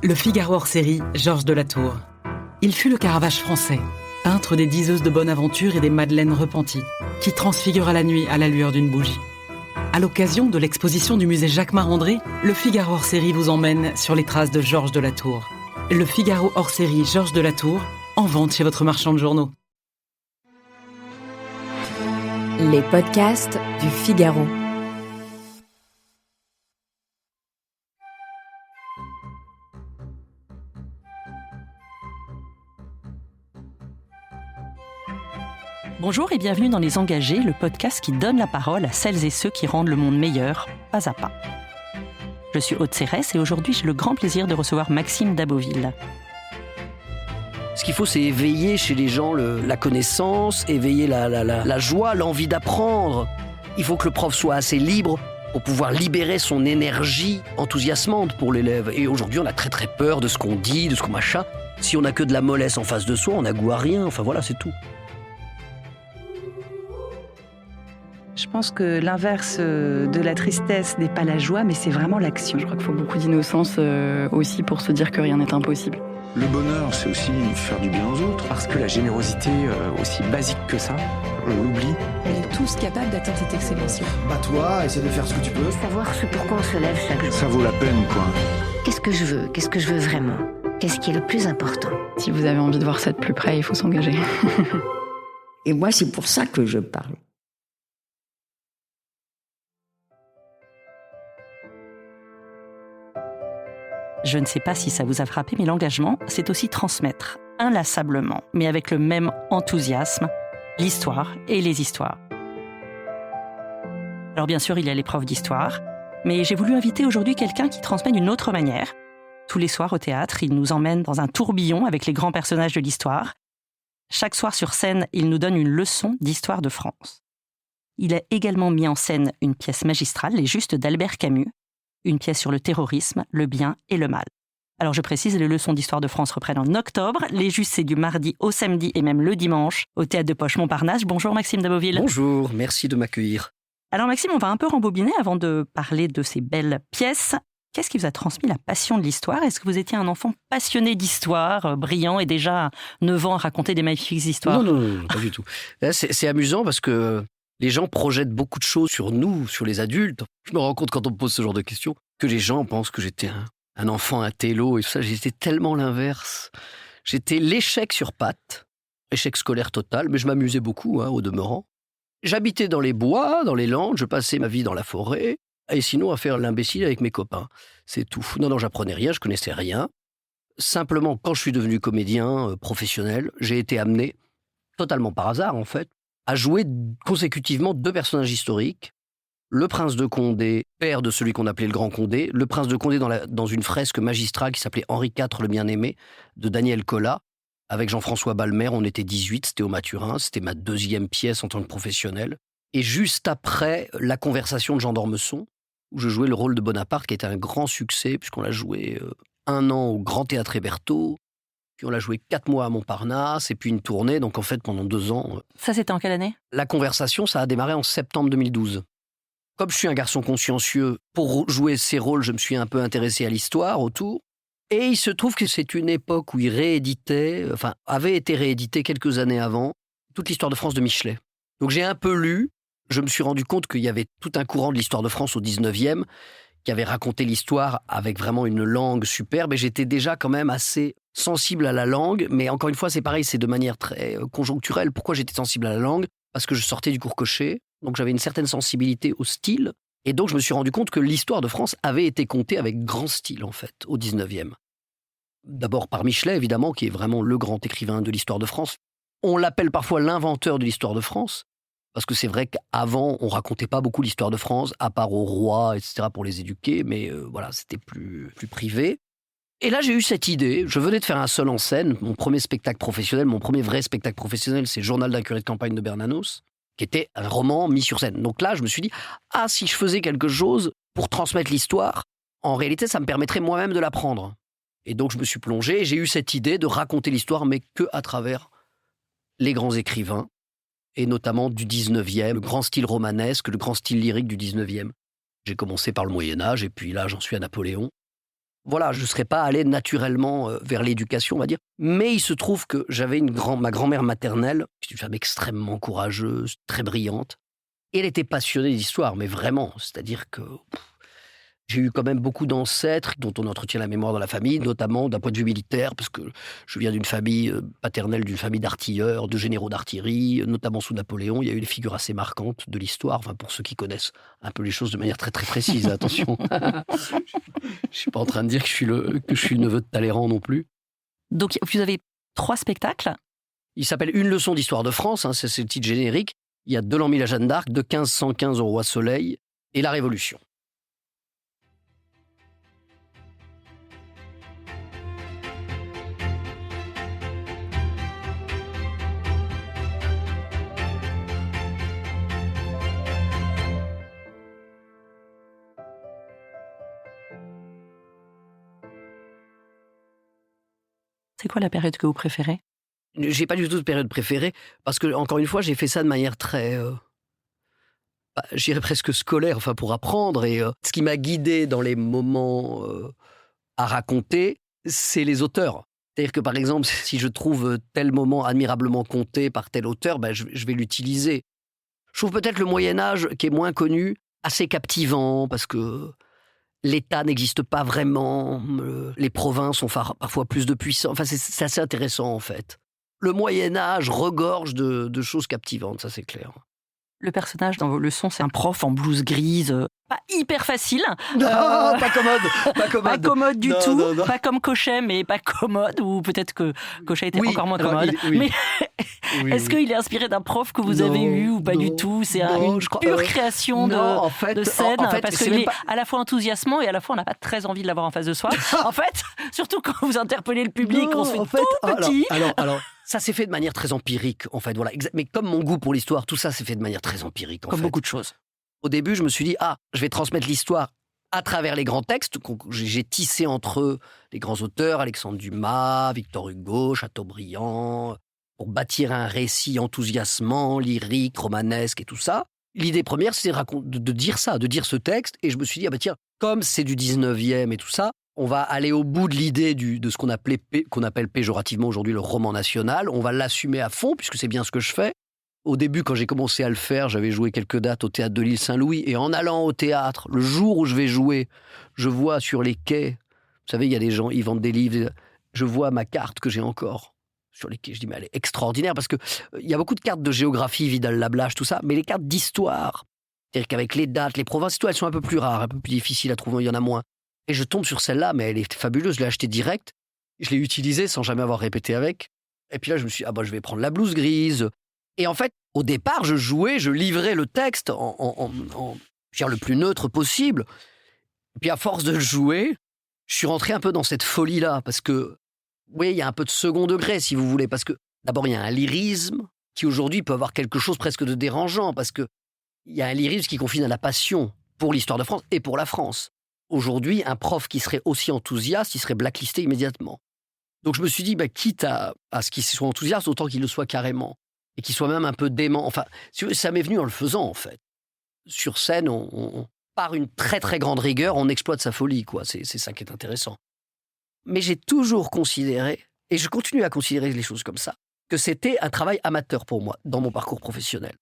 Le Figaro hors série, Georges de la Tour. Il fut le Caravage français, peintre des diseuses de bonne aventure et des madeleines repenties, qui transfigura la nuit à la lueur d'une bougie. À l'occasion de l'exposition du musée Jacquemart-André, le Figaro hors série vous emmène sur les traces de Georges de la Tour. Le Figaro hors série, Georges de la Tour, en vente chez votre marchand de journaux. Les podcasts du Figaro. Bonjour et bienvenue dans Les Engagés, le podcast qui donne la parole à celles et ceux qui rendent le monde meilleur, pas à pas. Je suis Aude Cérès et aujourd'hui j'ai le grand plaisir de recevoir Maxime Daboville. Ce qu'il faut, c'est éveiller chez les gens la connaissance, éveiller la joie, l'envie d'apprendre. Il faut que le prof soit assez libre pour pouvoir libérer son énergie enthousiasmante pour l'élève. Et aujourd'hui, on a très très peur de ce qu'on dit, de ce qu'on machin. Si on n'a que de la mollesse en face de soi, on n'a goût à rien. Enfin voilà, c'est tout. Je pense que l'inverse de la tristesse n'est pas la joie, mais c'est vraiment l'action. Je crois qu'il faut beaucoup d'innocence aussi pour se dire que rien n'est impossible. Le bonheur, c'est aussi faire du bien aux autres. Parce que la générosité, aussi basique que ça, on l'oublie. On est tous capables d'atteindre cette excellence. Bats-toi, essaie de faire ce que tu peux. Savoir ce pourquoi on se lève chaque jour. Ça vaut la peine, quoi. Qu'est-ce que je veux ? Qu'est-ce que je veux vraiment ? Qu'est-ce qui est le plus important ? Si vous avez envie de voir ça de plus près, il faut s'engager. Et moi, c'est pour ça que je parle. Je ne sais pas si ça vous a frappé, mais l'engagement, c'est aussi transmettre, inlassablement, mais avec le même enthousiasme, l'histoire et les histoires. Alors bien sûr, il y a les profs d'histoire, mais j'ai voulu inviter aujourd'hui quelqu'un qui transmet d'une autre manière. Tous les soirs au théâtre, il nous emmène dans un tourbillon avec les grands personnages de l'histoire. Chaque soir sur scène, il nous donne une leçon d'histoire de France. Il a également mis en scène une pièce magistrale, Les Justes d'Albert Camus, une pièce sur le terrorisme, le bien et le mal. Alors je précise, les leçons d'histoire de France reprennent en octobre. Les Justes, c'est du mardi au samedi et même le dimanche au Théâtre de Poche Montparnasse. Bonjour Maxime Daboville. Bonjour, merci de m'accueillir. Alors Maxime, on va un peu rembobiner avant de parler de ces belles pièces. Qu'est-ce qui vous a transmis la passion de l'histoire ? Est-ce que vous étiez un enfant passionné d'histoire, brillant et déjà à 9 ans à raconter des magnifiques histoires ? Non, pas du tout. Là, c'est amusant parce que les gens projettent beaucoup de choses sur nous, sur les adultes. Je me rends compte quand on me pose ce genre de questions que les gens pensent que j'étais un enfant, un télo et tout ça. J'étais tellement l'inverse. J'étais l'échec sur pattes, échec scolaire total, mais je m'amusais beaucoup au demeurant. J'habitais dans les bois, dans les landes, je passais ma vie dans la forêt et sinon à faire l'imbécile avec mes copains. C'est tout. Non, j'apprenais rien, je connaissais rien. Simplement, quand je suis devenu comédien professionnel, j'ai été amené, totalement par hasard en fait, à jouer consécutivement 2 personnages historiques. Le prince de Condé, père de celui qu'on appelait le grand Condé, le prince de Condé dans une fresque magistrale qui s'appelait Henri IV le bien-aimé, de Daniel Collat, avec Jean-François Balmer. On était 18, c'était au Mathurin, c'était ma 2e pièce en tant que professionnel. Et juste après, La Conversation de Jean d'Ormesson, où je jouais le rôle de Bonaparte, qui était un grand succès, puisqu'on l'a joué 1 an au Grand Théâtre Hébertot, puis on l'a joué 4 mois à Montparnasse, et puis une tournée, donc en fait pendant 2 ans. Ça, c'était en quelle année ? La Conversation, ça a démarré en septembre 2012. Comme je suis un garçon consciencieux, pour jouer ces rôles, je me suis un peu intéressé à l'histoire autour. Et il se trouve que c'est une époque où il avait été réédité quelques années avant, toute l'histoire de France de Michelet. Donc j'ai un peu lu, je me suis rendu compte qu'il y avait tout un courant de l'histoire de France au 19e, qui avait raconté l'histoire avec vraiment une langue superbe, et j'étais déjà quand même assez sensible à la langue, mais encore une fois, c'est pareil, c'est de manière très conjoncturelle. Pourquoi j'étais sensible à la langue ? Parce que je sortais du cours Cochet, donc j'avais une certaine sensibilité au style, et donc je me suis rendu compte que l'histoire de France avait été contée avec grand style, en fait, au 19e. D'abord par Michelet, évidemment, qui est vraiment le grand écrivain de l'histoire de France. On l'appelle parfois l'inventeur de l'histoire de France, parce que c'est vrai qu'avant, on racontait pas beaucoup l'histoire de France, à part aux rois, etc., pour les éduquer, mais voilà, c'était plus privé. Et là, j'ai eu cette idée. Je venais de faire un seul en scène. Mon premier spectacle professionnel, mon premier vrai spectacle professionnel, c'est Journal d'un curé de campagne de Bernanos, qui était un roman mis sur scène. Donc là, je me suis dit, si je faisais quelque chose pour transmettre l'histoire, en réalité, ça me permettrait moi-même de l'apprendre. Et donc, je me suis plongé et j'ai eu cette idée de raconter l'histoire, mais que à travers les grands écrivains, et notamment du 19e, le grand style romanesque, le grand style lyrique du 19e. J'ai commencé par le Moyen-Âge, et puis là, j'en suis à Napoléon. Voilà, je ne serais pas allé naturellement vers l'éducation, on va dire. Mais il se trouve que j'avais ma grand-mère maternelle, qui est une femme extrêmement courageuse, très brillante. Et elle était passionnée d'histoire, mais vraiment. C'est-à-dire que j'ai eu quand même beaucoup d'ancêtres dont on entretient la mémoire dans la famille, notamment d'un point de vue militaire, parce que je viens d'une famille paternelle, d'une famille d'artilleurs, de généraux d'artillerie, notamment sous Napoléon. Il y a eu des figures assez marquantes de l'histoire, enfin pour ceux qui connaissent un peu les choses de manière très très précise, attention. Je ne suis pas en train de dire que je suis le neveu de Talleyrand non plus. Donc vous avez 3 spectacles. Il s'appelle Une leçon d'histoire de France, c'est le titre générique. Il y a De l'an 1000 à Jeanne d'Arc, de 1515 au Roi Soleil et la Révolution. C'est quoi la période que vous préférez ? J'ai pas du tout de période préférée, parce que, encore une fois, j'ai fait ça de manière très, je dirais presque scolaire, enfin pour apprendre. Et ce qui m'a guidé dans les moments à raconter, c'est les auteurs. C'est-à-dire que, par exemple, si je trouve tel moment admirablement conté par tel auteur, je vais l'utiliser. Je trouve peut-être le Moyen-Âge, qui est moins connu, assez captivant, parce que l'État n'existe pas vraiment, les provinces ont parfois plus de puissance. Enfin, c'est assez intéressant, en fait. Le Moyen-Âge regorge de choses captivantes, ça c'est clair. Le personnage dans vos leçons, c'est un prof en blouse grise, pas hyper facile. Non, pas commode. Pas commode du tout. Non. Pas comme Cochet, mais pas commode. Ou peut-être que Cochet était encore moins commode. Oui. Mais est-ce qu'il est inspiré d'un prof que vous avez eu ou pas du tout ? C'est une pure création de scène. Parce qu'il est à la fois enthousiasmant et à la fois on n'a pas très envie de l'avoir en face de soi. En fait, surtout quand vous interpellez le public, on se fait tout petit. Alors, ça s'est fait de manière très empirique, en fait. Voilà. Mais comme mon goût pour l'histoire, tout ça s'est fait de manière très empirique, comme beaucoup de choses. Au début, je me suis dit, je vais transmettre l'histoire à travers les grands textes que j'ai tissés entre eux, les grands auteurs, Alexandre Dumas, Victor Hugo, Chateaubriand, pour bâtir un récit enthousiasmant, lyrique, romanesque et tout ça. L'idée première, c'était de dire ça, de dire ce texte. Et je me suis dit, tiens, comme c'est du 19e et tout ça, on va aller au bout de l'idée de ce qu'on appelle péjorativement aujourd'hui le roman national. On va l'assumer à fond, puisque c'est bien ce que je fais. Au début, quand j'ai commencé à le faire, j'avais joué quelques dates au théâtre de l'île Saint-Louis. Et en allant au théâtre, le jour où je vais jouer, je vois sur les quais, vous savez, il y a des gens, ils vendent des livres. Je vois ma carte que j'ai encore sur les quais. Je dis, mais elle est extraordinaire, parce qu'il y a beaucoup de cartes de géographie, Vidal-Lablache, tout ça, mais les cartes d'histoire, c'est-à-dire qu'avec les dates, les provinces, elles sont un peu plus rares, un peu plus difficiles à trouver, il y en a moins. Et je tombe sur celle-là, mais elle est fabuleuse. Je l'ai achetée direct. Je l'ai utilisée sans jamais avoir répété avec. Et puis là, je me suis dit, je vais prendre la blouse grise. Et en fait, au départ, je livrais le texte le plus neutre possible. Et puis à force de jouer, je suis rentré un peu dans cette folie-là. Parce que, oui, il y a un peu de second degré, si vous voulez. Parce que, d'abord, il y a un lyrisme qui, aujourd'hui, peut avoir quelque chose presque de dérangeant. Parce que il y a un lyrisme qui confine à la passion pour l'histoire de France et pour la France. Aujourd'hui, un prof qui serait aussi enthousiaste, il serait blacklisté immédiatement. Donc je me suis dit, quitte à ce qu'il soit enthousiaste, autant qu'il le soit carrément. Et qu'il soit même un peu dément. Enfin, ça m'est venu en le faisant, en fait. Sur scène, par une très très grande rigueur, on exploite sa folie, quoi. C'est ça qui est intéressant. Mais j'ai toujours considéré, et je continue à considérer les choses comme ça, que c'était un travail amateur pour moi, dans mon parcours professionnel.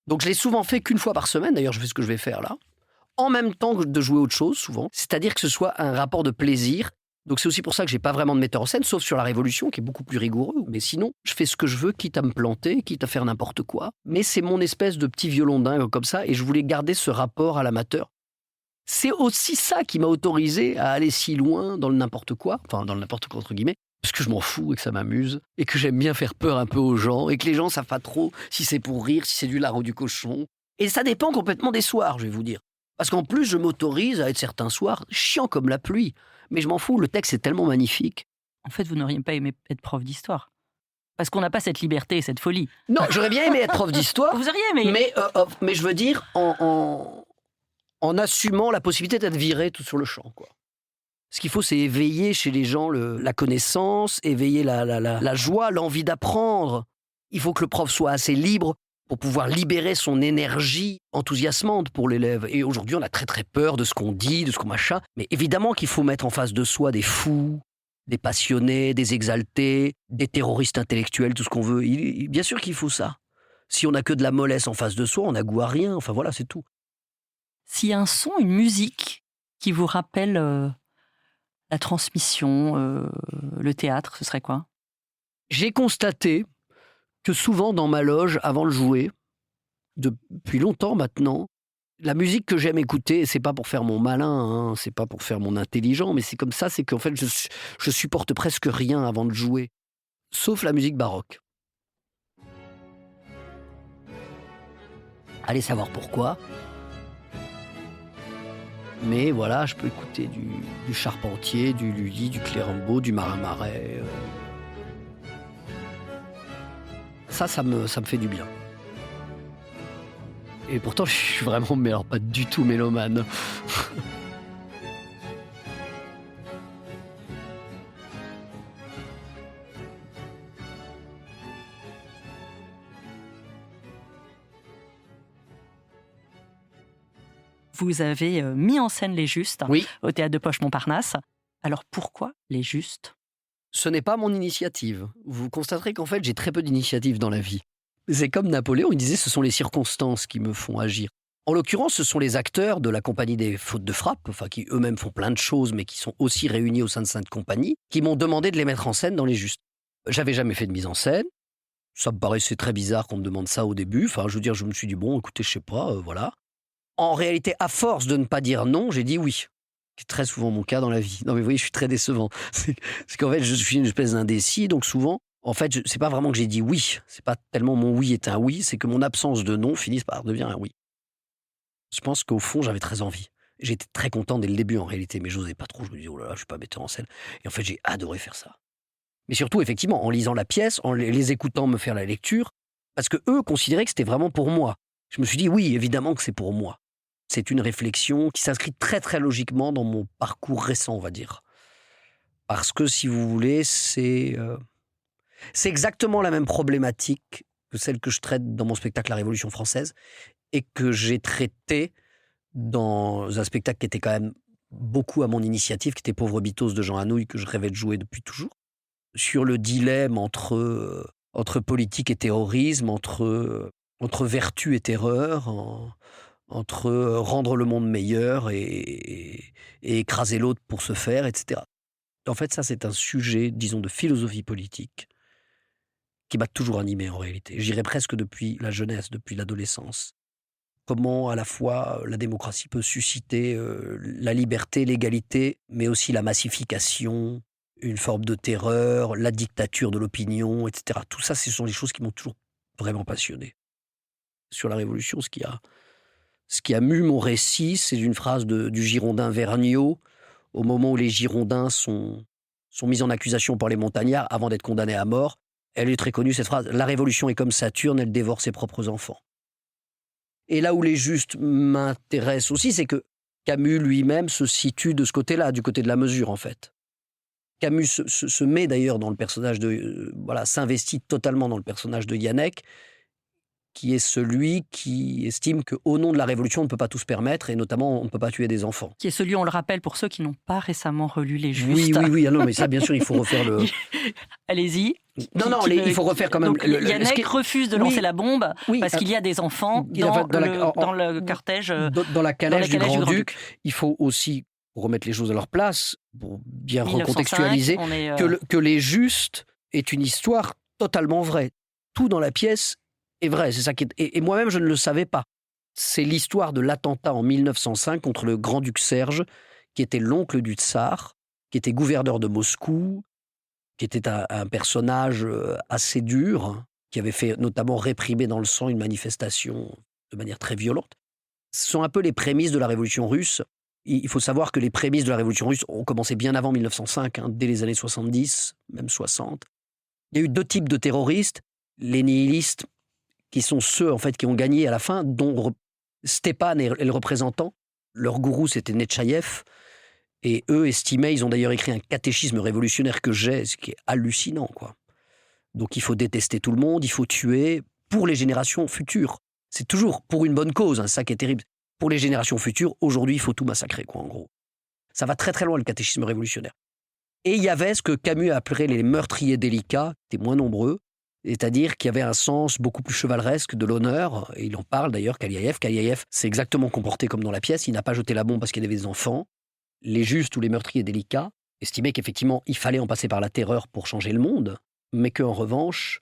Donc je l'ai souvent fait qu'une fois par semaine, d'ailleurs je fais ce que je vais faire là, en même temps de jouer autre chose, souvent. C'est-à-dire que ce soit un rapport de plaisir. Donc c'est aussi pour ça que j'ai pas vraiment de metteur en scène, sauf sur la Révolution, qui est beaucoup plus rigoureux. Mais sinon, je fais ce que je veux, quitte à me planter, quitte à faire n'importe quoi. Mais c'est mon espèce de petit violon dingue comme ça, et je voulais garder ce rapport à l'amateur. C'est aussi ça qui m'a autorisé à aller si loin dans le n'importe quoi, enfin dans le n'importe quoi entre guillemets, parce que je m'en fous et que ça m'amuse, et que j'aime bien faire peur un peu aux gens, et que les gens savent pas trop si c'est pour rire, si c'est du lard ou du cochon. Et ça dépend complètement des soirs, je vais vous dire. Parce qu'en plus, je m'autorise à être certains soirs chiant comme la pluie. Mais je m'en fous, le texte est tellement magnifique. En fait, vous n'auriez pas aimé être prof d'histoire. Parce qu'on n'a pas cette liberté et cette folie. Non, j'aurais bien aimé être prof d'histoire. Vous auriez aimé. Mais je veux dire, en assumant la possibilité d'être viré tout sur le champ, quoi. Ce qu'il faut, c'est éveiller chez les gens la connaissance, éveiller la joie, l'envie d'apprendre. Il faut que le prof soit assez libre pour pouvoir libérer son énergie enthousiasmante pour l'élève. Et aujourd'hui, on a très très peur de ce qu'on dit, de ce qu'on machin. Mais évidemment qu'il faut mettre en face de soi des fous, des passionnés, des exaltés, des terroristes intellectuels, tout ce qu'on veut. Bien sûr qu'il faut ça. Si on n'a que de la mollesse en face de soi, on n'a goût à rien. Enfin voilà, c'est tout. S'il y a un son, une musique qui vous rappelle la transmission, le théâtre, ce serait quoi ? J'ai constaté que souvent dans ma loge, avant de jouer, depuis longtemps maintenant, la musique que j'aime écouter, c'est pas pour faire mon malin, hein, c'est pas pour faire mon intelligent, mais c'est comme ça, c'est qu'en fait, je supporte presque rien avant de jouer, sauf la musique baroque. Allez savoir pourquoi. Mais voilà, je peux écouter du Charpentier, du Lully, du Clérambault, du Marin-Marais. Ça me fait du bien. Et pourtant, je suis vraiment, mais alors pas du tout mélomane. Vous avez mis en scène Les Justes Oui. Au théâtre de Poche-Montparnasse. Alors pourquoi Les Justes ? Ce n'est pas mon initiative. Vous constaterez qu'en fait, j'ai très peu d'initiatives dans la vie. C'est comme Napoléon, il disait ce sont les circonstances qui me font agir. En l'occurrence, ce sont les acteurs de la compagnie des Fautes de Frappe, enfin qui eux-mêmes font plein de choses, mais qui sont aussi réunis au sein de cette compagnie, qui m'ont demandé de les mettre en scène dans Les Justes. J'avais jamais fait de mise en scène. Ça me paraissait très bizarre qu'on me demande ça au début. Enfin, je veux dire, je me suis dit, bon, écoutez, je sais pas, voilà. En réalité, à force de ne pas dire non, j'ai dit oui. C'est très souvent mon cas dans la vie. Non, mais vous voyez, je suis très décevant. C'est qu'en fait, je suis une espèce d'indécis, donc souvent, en fait, c'est pas vraiment que j'ai dit oui. C'est pas tellement mon oui est un oui, c'est que mon absence de non finisse par devenir un oui. Je pense qu'au fond, j'avais très envie. J'étais très content dès le début, en réalité, mais j'osais pas trop. Je me disais, oh là là, je suis pas metteur en scène. Et en fait, j'ai adoré faire ça. Mais surtout, effectivement, en lisant la pièce, en les écoutant me faire la lecture, parce que eux considéraient que c'était vraiment pour moi. Je me suis dit, oui, évidemment que c'est pour moi. C'est une réflexion qui s'inscrit très très logiquement dans mon parcours récent, on va dire. Parce que, si vous voulez, c'est exactement la même problématique que celle que je traite dans mon spectacle La Révolution française et que j'ai traité dans un spectacle qui était quand même beaucoup à mon initiative, qui était Pauvre Bitos de Jean Anouilh, que je rêvais de jouer depuis toujours, sur le dilemme entre politique et terrorisme, entre vertu et terreur, entre rendre le monde meilleur et écraser l'autre pour se faire, etc. En fait, ça, c'est un sujet, disons, de philosophie politique qui m'a toujours animé en réalité. J'irais presque depuis la jeunesse, depuis l'adolescence. Comment à la fois la démocratie peut susciter la liberté, l'égalité, mais aussi la massification, une forme de terreur, la dictature de l'opinion, etc. Tout ça, ce sont des choses qui m'ont toujours vraiment passionné. Sur la Révolution, ce qui a mu mon récit, c'est une phrase du Girondin Vergniaud, au moment où les Girondins sont mis en accusation par les montagnards avant d'être condamnés à mort. Elle est très connue, cette phrase. « La Révolution est comme Saturne, elle dévore ses propres enfants. » Et là où Les Justes m'intéressent aussi, c'est que Camus lui-même se situe de ce côté-là, du côté de la mesure, en fait. Camus se met d'ailleurs dans le personnage s'investit totalement dans le personnage de Yannick, qui est celui qui estime qu'au nom de la Révolution, on ne peut pas tout se permettre, et notamment, on ne peut pas tuer des enfants. Qui est celui, on le rappelle, pour ceux qui n'ont pas récemment relu Les Justes. Oui, non, mais ça, bien sûr, il faut refaire le... Allez-y. Il faut refaire quand même... Donc, Yannick refuse de lancer la bombe parce qu'il y a des enfants dans le cortège... Dans la calèche du Grand-Duc. Il faut aussi remettre les choses à leur place, pour bien recontextualiser, que Les Justes est une histoire totalement vraie. Tout dans la pièce est vrai, c'est ça qui est... Et moi-même, je ne le savais pas. C'est l'histoire de l'attentat en 1905 contre le grand-duc Serge, qui était l'oncle du tsar, qui était gouverneur de Moscou, qui était un personnage assez dur, qui avait fait notamment réprimer dans le sang une manifestation de manière très violente. Ce sont un peu les prémices de la Révolution russe. Il faut savoir que les prémices de la Révolution russe ont commencé bien avant 1905, dès les années 70, même 60. Il y a eu deux types de terroristes, les nihilistes, qui sont ceux en fait qui ont gagné à la fin, dont Stepan est le représentant. Leur gourou, c'était Netchaïev. Et eux estimaient, ils ont d'ailleurs écrit un catéchisme révolutionnaire que j'ai, ce qui est hallucinant, quoi. Donc il faut détester tout le monde, il faut tuer, pour les générations futures. C'est toujours pour une bonne cause, ça qui est terrible. Pour les générations futures, aujourd'hui, il faut tout massacrer, quoi, en gros. Ça va très très loin, le catéchisme révolutionnaire. Et il y avait ce que Camus appelait les meurtriers délicats, qui étaient moins nombreux, c'est-à-dire qu'il y avait un sens beaucoup plus chevaleresque de l'honneur, et il en parle d'ailleurs, Kaliaïev. Kaliaïev s'est exactement comporté comme dans la pièce, il n'a pas jeté la bombe parce qu'il y avait des enfants. Les justes ou les meurtriers délicats estimaient qu'effectivement, il fallait en passer par la terreur pour changer le monde, mais qu'en revanche,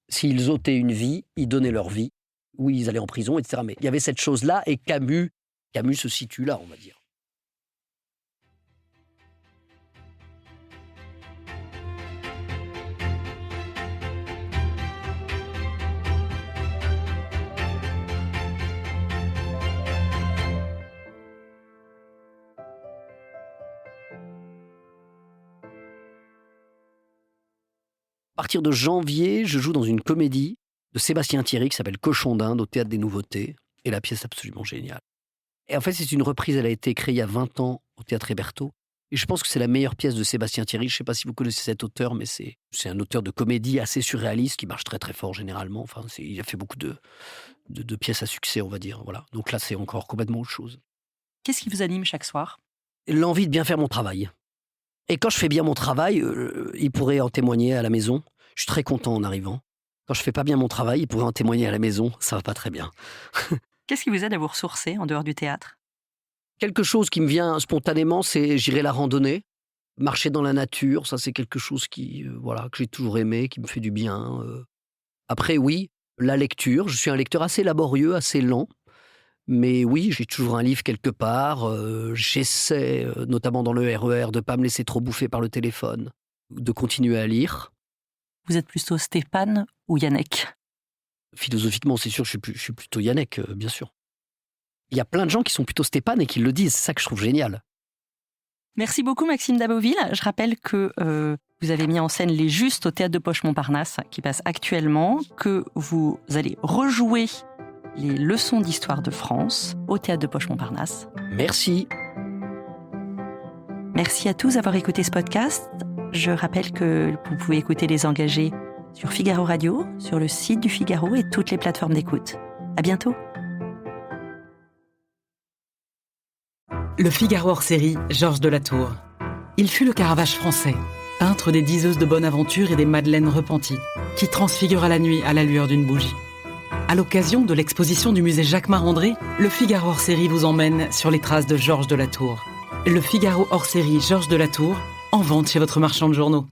s'ils ôtaient une vie, ils donnaient leur vie, ou ils allaient en prison, etc. Mais il y avait cette chose-là, et Camus se situe là, on va dire. À partir de janvier, je joue dans une comédie de Sébastien Thierry qui s'appelle Cochon d'Inde au Théâtre des Nouveautés. Et la pièce est absolument géniale. Et en fait, c'est une reprise, elle a été créée il y a 20 ans au Théâtre Hébertot. Et je pense que c'est la meilleure pièce de Sébastien Thierry. Je ne sais pas si vous connaissez cet auteur, mais c'est un auteur de comédie assez surréaliste qui marche très très fort généralement. Enfin, il a fait beaucoup de pièces à succès, on va dire. Voilà. Donc là, c'est encore complètement autre chose. Qu'est-ce qui vous anime chaque soir ? L'envie de bien faire mon travail. Et quand je fais bien mon travail, il pourrait en témoigner à la maison. Je suis très content en arrivant. Quand je fais pas bien mon travail, il pourrait en témoigner à la maison. Ça va pas très bien. Qu'est-ce qui vous aide à vous ressourcer en dehors du théâtre ? Quelque chose qui me vient spontanément, c'est j'irai la randonnée, marcher dans la nature. Ça, c'est quelque chose que j'ai toujours aimé, qui me fait du bien. Après, oui, la lecture. Je suis un lecteur assez laborieux, assez lent. Mais oui, j'ai toujours un livre quelque part. J'essaie, notamment dans le RER, de ne pas me laisser trop bouffer par le téléphone, de continuer à lire. Vous êtes plutôt Stéphane ou Yannick ? Philosophiquement, c'est sûr, je suis plutôt Yannick, bien sûr. Il y a plein de gens qui sont plutôt Stéphane et qui le disent. C'est ça que je trouve génial. Merci beaucoup, Maxime Daboville. Je rappelle que vous avez mis en scène Les Justes au Théâtre de Poche-Montparnasse, qui passe actuellement, que vous allez rejouer les leçons d'histoire de France au Théâtre de Poche-Montparnasse. Merci. Merci à tous d'avoir écouté ce podcast. Je rappelle que vous pouvez écouter Les Engagés sur Figaro Radio, sur le site du Figaro et toutes les plateformes d'écoute. À bientôt. Le Figaro hors série, Georges de la Tour. Il fut le Caravage français, peintre des diseuses de bonne aventure et des madeleines repenties, qui transfigura la nuit à la lueur d'une bougie. À l'occasion de l'exposition du musée Jacquemart-André, le Figaro hors série vous emmène sur les traces de Georges de la Tour. Le Figaro hors série Georges de la Tour, en vente chez votre marchand de journaux.